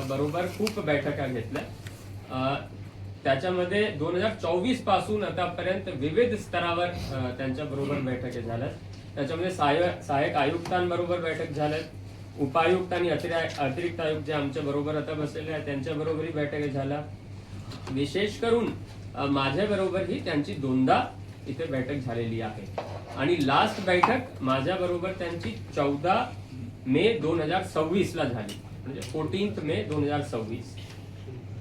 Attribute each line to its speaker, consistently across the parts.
Speaker 1: बरोबर खूप बैठका घेतल्या. त्याच्यामध्ये 2024 पासून आतापर्यंत विविध स्तरावर त्यांच्या बरोबर बैठका झाल्या. त्याच्यामध्ये सहाय्यक आयुक्तांबरोबर बैठक झाल्यात, उपायुक्त आणि अतिरिक्त आयुक्त जे आमच्या बरोबर आता बसलेले आहेत त्यांच्या बरोबरही बैठका झाल्या. विशेष करून माझ्या बरोबरही त्यांची दोनदा इथे बैठक झालेली आहे आणि लास्ट बैठक माझ्या बरोबर त्यांची 14 मे 2026 ला झाली, म्हणजे 14 मे 2026.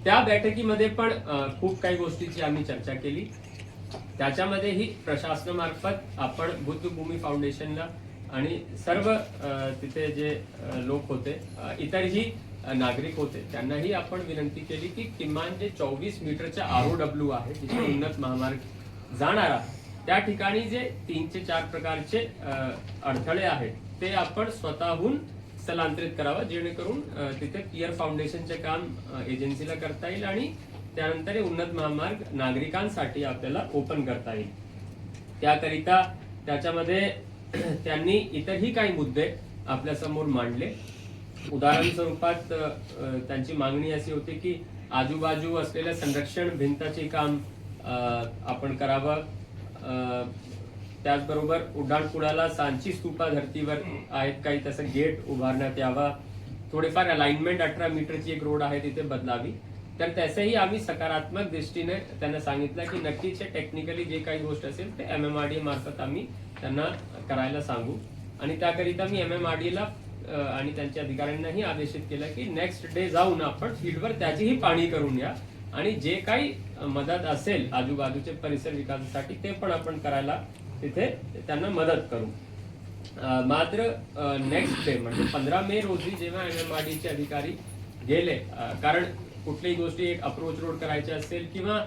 Speaker 1: त्या बैठकीमध्ये पण खूप काही गोष्टीची आम्ही चर्चा केली. त्याच्यामध्येही प्रशासनामार्फत आपण बुद्धभूमी फाउंडेशनला आणि सर्व तिथे जे लोक होते, इतरही नागरिक होते, त्यांनाही आपण विनंती केली की किमान जे 24 मीटरच्या ROW आहे जिथे उन्नत महामार्ग जाणारा, त्या ठिकाणी जे 3 ते 4 प्रकारचे अडथळे आहेत ते आपण स्वतःहून स्थलांतरित करावं, जेणेकरून तिथे पियर फाउंडेशनचे काम एजन्सीला करता येईल आणि त्यानंतर हे उन्नत महामार्ग नागरिकांसाठी आपल्याला ओपन करता येईल. त्याकरिता त्याच्यामध्ये त्यांनी इतरही काही मुद्दे आपल्या समोर मांडले. उदाहरण स्वरूपात त्यांची मागणी अशी होती की आजूबाजू असलेल्या संरक्षण भिंताचे काम आपण करावं. त्याचबरोबर उड्डाणपुलाला सांची स्तूपा धर्तीवर आहेत काही तसं गेट उभारण्यात यावा. थोडेफार अलाइनमेंट 18 मीटरची एक रोड आहे तिथे बदलावी. तर त्याचंही आम्ही सकारात्मक दृष्टीने त्यांना सांगितलं की नक्कीच टेक्निकली जे काही गोष्ट असेल ते MMRDA मार्फत आम्ही त्यांना करायला सांगू. आणि त्याकरिता मी MMRDA ला आणि त्यांच्या अधिकाऱ्यांनाही आदेशित केलं की नेक्स्ट डे जाऊन आपण फील्डवर त्याचीही पाहणी करून या आणि जे काही मदत असेल आजूबाजूचे परिसर विकासासाठी ते पण आपण करायला तिथे त्यांना मदत करू. मात्र नेक्स्ट डे म्हणजे 15 मे रोजी जेव्हा MMRDA चे अधिकारी गेले, कारण कुठलीही गोष्टी एक अप्रोच रोड करायचे असेल किंवा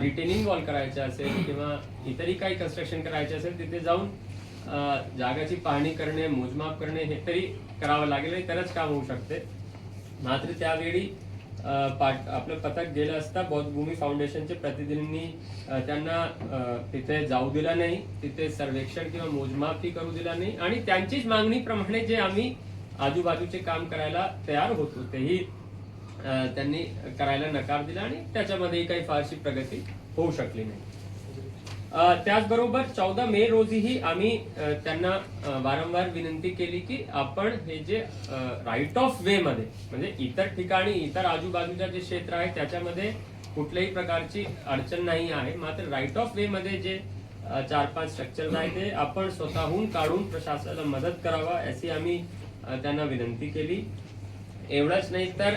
Speaker 1: रिटेनिंग वॉल करायचे असेल किंवा इतरही काही कन्स्ट्रक्शन करायचे असेल, तिथे जाऊन जागाची पाहणी करणे, मोजमाप करणे हे तरी करावं लागेल, तरच काम होऊ शकते. मात्र त्यावेळी आपलं पथक गेलं असता बौद्धभूमी फाउंडेशनचे प्रतिनिधींनी त्यांना तिथे जाऊ दिला नाही, तिथे सर्वेक्षण किंवा मोजमापही करू दिला नाही आणि त्यांचीच मागणीप्रमाणे जे आम्ही आजूबाजूचे काम करायला तयार होतो तेही त्यांनी करायला नकार दिला आणि त्याच्यामध्ये काही फारशी प्रगती होऊ शकली नाही. त्याचबरोबर 14 मे रोजीही आम्ही त्यांना वारंवार विनंती केली की आपण हे जे राईट ऑफ वे मध्ये म्हणजे इतर ठिकाणी इतर आजूबाजूच्या जे क्षेत्र आहे त्याच्यामध्ये कुठल्याही प्रकारची अडचण नाही आहे, मात्र राईट ऑफ वे मध्ये जे 4-5 स्ट्रक्चर आहे ते आपण स्वतःहून काढून प्रशासनाला मदत करावा अशी आम्ही त्यांना विनंती केली. एवढंच नाही तर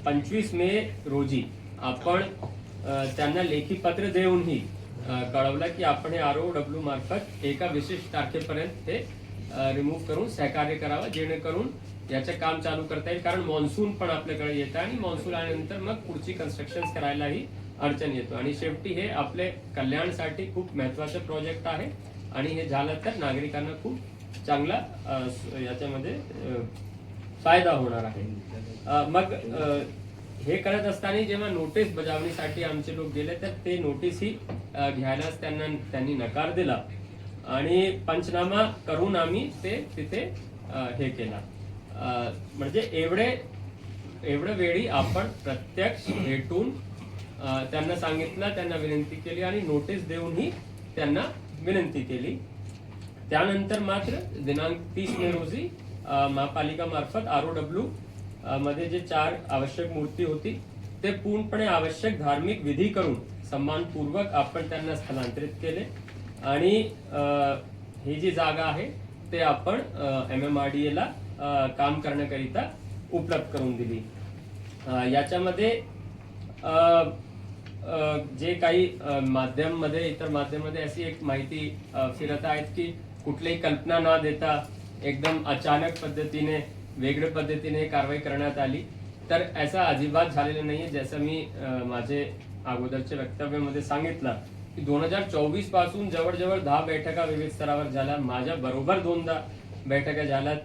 Speaker 1: 25 मे रोजी आपण त्यांना लेखी पत्र देऊनही कळवलं की आपण हे ROW मार्फत एका विशिष्ट तारखेपर्यंत हे रिमूव्ह करून सहकार्य करावं, जेणेकरून याचं काम चालू करता येईल. कारण मॉन्सून पण आपल्याकडे येतं आणि मॉन्सून आल्यानंतर मग पुढची कन्स्ट्रक्शन करायलाही अडचण येतो आणि शेवटी हे आपले कल्याणसाठी खूप महत्वाचं प्रोजेक्ट आहे आणि हे झालं तर नागरिकांना खूप चांगला याच्यामध्ये फायदा होणार आहे. मग हे करत असताना जेव्हा नोटीस बजावणीसाठी आमचे लोक गेले तर ते नोटीसही घ्यायलाच त्यांनी नकार दिला आणि पंचनामा करून आम्ही ते तिथे हे केला. म्हणजे एवढं वेळी आपण प्रत्यक्ष भेटून त्यांना सांगितलं, त्यांना विनंती केली आणि नोटीस देऊनही त्यांना विनंती केली. त्यानंतर मात्र दिनांक 30 मे रोजी महापालिका मार्फत ROW मध्ये जे 4 आवश्यक मूर्ती होती ते पूर्णपणे आवश्यक धार्मिक विधी करून सन्मानपूर्वक आपण त्यांना स्थलांतरित केले आणि ही जी जागा आहे ते आपण MMRDA ला काम करण्याकरिता उपलब्ध करून दिली. याच्यामध्ये जे काही माध्यममध्ये इतर माध्यममध्ये अशी एक माहिती फिरत आहेत की कुठलीही कल्पना न देता एकदम अचानक पद्धतीने वेगळ्या पद्धतीने कारवाई करण्यात आली, तर ऐसा अजिबात झालेलं नाहीये. जसं मी माझे अगोदरच्या वक्तव्यामध्ये सांगितलं की 2024 पासून जवळजवळ 10 बैठका विविध स्तरावर झाल्या, माझ्या बरोबर 2दा बैठका झाल्यात,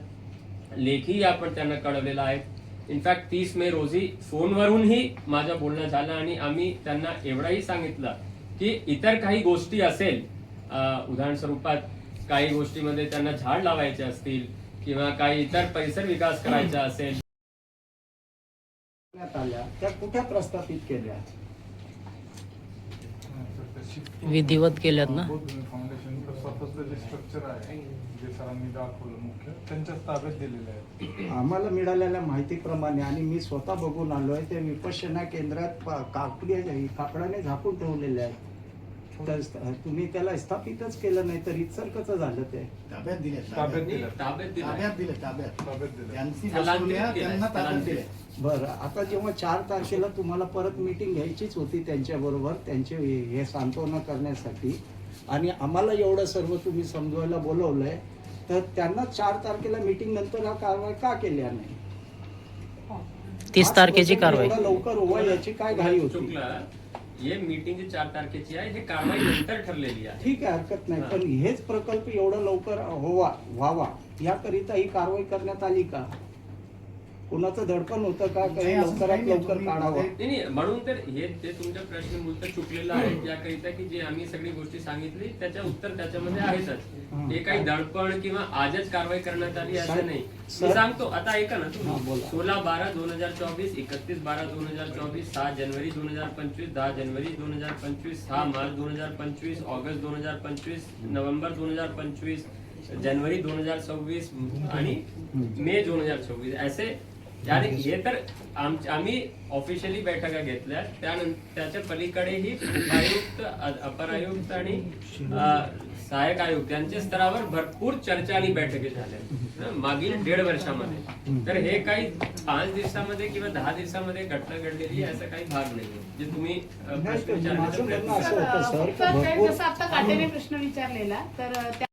Speaker 1: लेखी आपण त्यांना कळवलेला आहे. इनफॅक्ट 30 मे रोजी फोनवरूनही माझं बोलणं झालं आणि आम्ही त्यांना एवढंही सांगितलं की इतर काही गोष्टी असेल, उदाहरण स्वरूपात काही गोष्टीमध्ये त्यांना झाड लावायचे असतील किंवा काही इतर परिसर विकास करायचा असेल
Speaker 2: आल्या त्या कुठे प्रस्थापित केल्या?
Speaker 3: विधिवत केल्यात ना.
Speaker 4: फाउंडेशनचं स्वतःचं जे स्ट्रक्चर आहे जे सरांनी दाखवलं मुख्य त्यांच्याच ताब्यात दिलेलं आहे.
Speaker 2: आम्हाला मिळालेल्या माहितीप्रमाणे आणि मी स्वतः बघून आलोय ते विपश्यना केंद्रात कापडाने झाकून ठेवलेले आहेत. तर तुम्ही त्याला स्थापितच केलं नाही तर इथसर कसं झालं ते?
Speaker 5: ताब्यात दिले
Speaker 4: ताब्यात दिलं.
Speaker 5: ताब्यात दिले ताब्यात
Speaker 4: दिलं.
Speaker 5: त्यांची
Speaker 1: स्थलांतरित
Speaker 5: वसुल्या
Speaker 1: केलं,
Speaker 5: त्यांना ताब्यात
Speaker 1: स्थलांतरित.
Speaker 5: दिले.
Speaker 2: बरं, आता जेव्हा 4 तारखेला तुम्हाला परत मीटिंग घ्यायचीच होती त्यांच्याबरोबर त्यांचे हे सांत्वना करण्यासाठी आणि आम्हाला एवढं सर्व तुम्ही समजवायला बोलवलंय तर त्यांना 4 तारखेला मीटिंग नंतर हा कारवाई का केल्या नाही?
Speaker 3: 30 तारखेची कारवाई.
Speaker 2: एवढं लवकर व्हावा याची काय घाई होती?
Speaker 1: चुकलं. हे मीटिंग जी 4 तारखेची आहे हे कारवाई नंतर ठरलेली आहे.
Speaker 2: ठीक आहे, हरकत नाही, पण हेच प्रकल्प एवढं लवकर व्हावा याकरिता ही कारवाई करण्यात आली का? कुणाचं धडपण होतं का काही
Speaker 5: नाही, असं
Speaker 2: लवकरात
Speaker 5: काही नाही.
Speaker 2: लवकर काढावं?
Speaker 1: नाही नाही, म्हणून तर हे ते तुमच्या प्रश्न मूलतः चुकलेला आहे याकरिता की जे आम्ही सगळी गोष्टी सांगितली त्याच्या उत्तर त्याच्यामध्ये आहेतच. हे काही दडपण किंवा आजच कारवाई करण्यात आली असं नाही. मी सांगतो आता ऐका ना
Speaker 2: हा,
Speaker 1: तुम्ही.
Speaker 2: बोला.
Speaker 1: 16/12/2024, 31/12/2024, 6 जानेवारी 2025, 10 जानेवारी 2025, 6 मार्च 2025, ऑगस्ट 2025, नोव्हेंबर 2025, जानेवारी 2026 आणि मे 2026 असे. आणि हे तर आम्ही ऑफिशियली बैठका घेतल्या त्यानंतर त्याच्या पलीकडेही उपायुक्त, अपर आयुक्त आणि सहाय्यक आयुक्त यांच्या स्तरावर भरपूर चर्चा आणि बैठकी झाल्या मागील 1.5 वर्षामध्ये. तर हे काही 5 दिवसामध्ये किंवा 10 दिवसामध्ये घटना घडलेली आहे, असा काही भाग नाही जे तुम्ही प्रश्न
Speaker 2: माझं
Speaker 1: विचारण्याचा
Speaker 2: म्हणणं
Speaker 1: प्रयत्न
Speaker 2: असं होतं सर,
Speaker 6: फक्त
Speaker 2: भरपूर
Speaker 6: जसं आता काटेने प्रश्न विचारलेला तर त्या